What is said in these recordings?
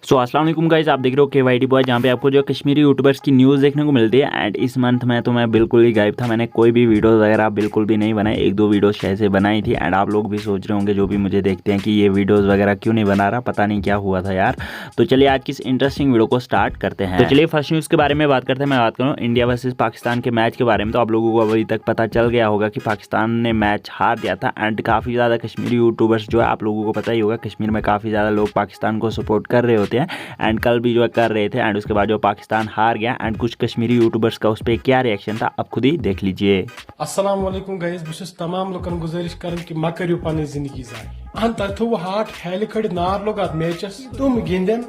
सो अस्सलाम वालेकुम गाइस, आप देख रहे हो KYD बॉय, जहाँ पे आपको जो कश्मीरी यूट्यूबर्स की न्यूज़ देखने को मिलती है। एंड इस मंथ में तो मैं बिल्कुल ही गायब था, मैंने कोई भी वीडियोस वगैरह बिल्कुल भी नहीं बनाई। एक दो वीडियोस शायद से बनाई थी। एंड आप लोग भी सोच रहे होंगे जो भी मुझे देखते हैं कि ये वीडियोस वगैरह क्यों नहीं बना रहा, पता नहीं क्या हुआ था यार। तो चलिए आज की इस इंटरेस्टिंग वीडियो को स्टार्ट करते हैं। तो चलिए फर्स्ट न्यूज़ के बारे में बात करते हैं। मैं बात करूँ इंडिया वर्सेज पाकिस्तान के मैच के बारे में। तो आप लोगों को अभी तक पता चल गया होगा कि पाकिस्तान ने मैच हार दिया था। एंड काफ़ी ज़्यादा कश्मीरी यूट्यूबर्स जो है, आप लोगों को पता ही होगा कश्मीर में काफ़ी ज़्यादा लोग पाकिस्तान को सपोर्ट कर रहे होते हैं। एंड कल भी जो है कर रहे थे। एंड उसके बाद जो पाकिस्तान हार गया। एंड कुछ कश्मीरी यूट्यूबर्स का उस पर क्या रिएक्शन था, आप खुद ही देख लीजिए। अस्सलाम वालेकुम गाइस, बहुत तमाम लोगन गुजारिश कर कि मा करियो पन जिंदगी जाय। अहन तथ थो हाट हेल खड़ नार लोग अत मैचस तुम गिंदन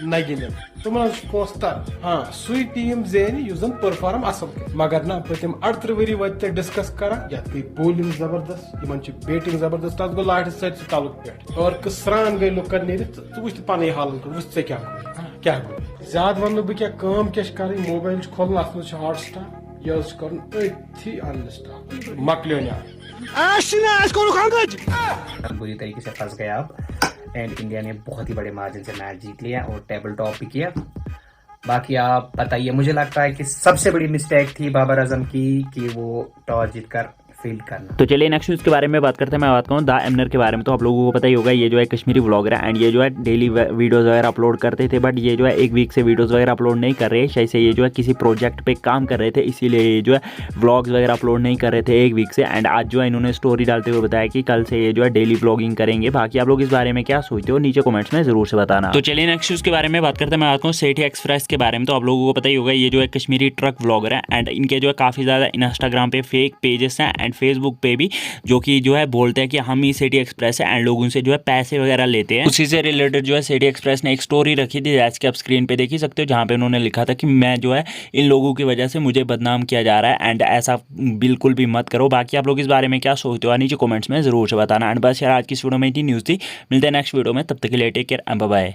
न गिंदन तुम पोस्तर हाँ सुई टीम जेन युजन परफॉर्म असल मगर ना पतिम 38 वरी वत डिस्कस करा यत गई बॉलिंग जबरदस्त यमन बैटिंग जबरदस्त तथ गो लाट सत तालुक पे और कसरान गई लुकन ने वुच पन हालत वुच क्या क्या ज्यादा वन बह क्या कर मोबाइल खोल अत हॉटस्टार यह कर अनलिस्टार मकलियो बुरी तरीके से फंस गया अब। एंड इंडिया ने बहुत ही बड़े मार्जिन से मैच जीत लिया और टेबल टॉप भी किया। बाकी आप बताइए, मुझे लगता है कि सबसे बड़ी मिस्टेक थी बाबर आजम की कि वो टॉस जीतकर फील्ड करना। तो चलिए नेक्स्ट न्यूज़ के बारे में बात करते हैं। मैं बात करूँ द एमनर के बारे में। तो आप लोगों को पता ही होगा ये जो है कश्मीरी व्लॉगर है। एंड ये जो है डेली वीडियोस वगैरह अपलोड करते थे, बट ये जो है एक वीक से वीडियोस वगैरह अपलोड नहीं कर रहे। शायद से ये जो है किसी प्रोजेक्ट पे काम कर रहे थे, इसीलिए ये जो है व्लॉग्स वगैरह अपलोड नहीं कर रहे थे एक वीक से। एंड आज जो है इन्होंने स्टोरी डालते हुए बताया कि कल से ये जो है डेली व्लॉगिंग करेंगे। बाकी आप लोग इस बारे में क्या सोचते हो नीचे कमेंट्स में जरूर से बताना। तो चलिए नेक्स्ट न्यूज़ के बारे में बात करते हैं। मैं बात करूँ सेठी एक्सप्रेस के बारे में। तो आप लोगों को पता ही होगा ये जो है कश्मीरी ट्रक व्लॉगर है। एंड इनके जो है काफ़ी ज़्यादा इंस्टाग्राम पे फेक पेजेस हैं एंड फेसबुक पे भी, जो कि जो है बोलते हैं कि हम ही सिटी एक्सप्रेस है एंड लोग उनसे जो है पैसे वगैरह लेते हैं। उसी से रिलेटेड जो है सिटी एक्सप्रेस ने एक स्टोरी रखी थी, जैसे कि आप स्क्रीन पे देख ही सकते हो, जहाँ पे उन्होंने लिखा था कि मैं जो है इन लोगों की वजह से मुझे बदनाम किया जा रहा है। एंड ऐसा बिल्कुल भी मत करो। बाकी आप लोग इस बारे में क्या सोचते हो नीचे कमेंट्स में जरूर से बताना। एंड बस यार आज की इस वीडियो में इतनी न्यूज़ थी। मिलते हैं नेक्स्ट वीडियो में, तब तक के लिए take care and bye bye.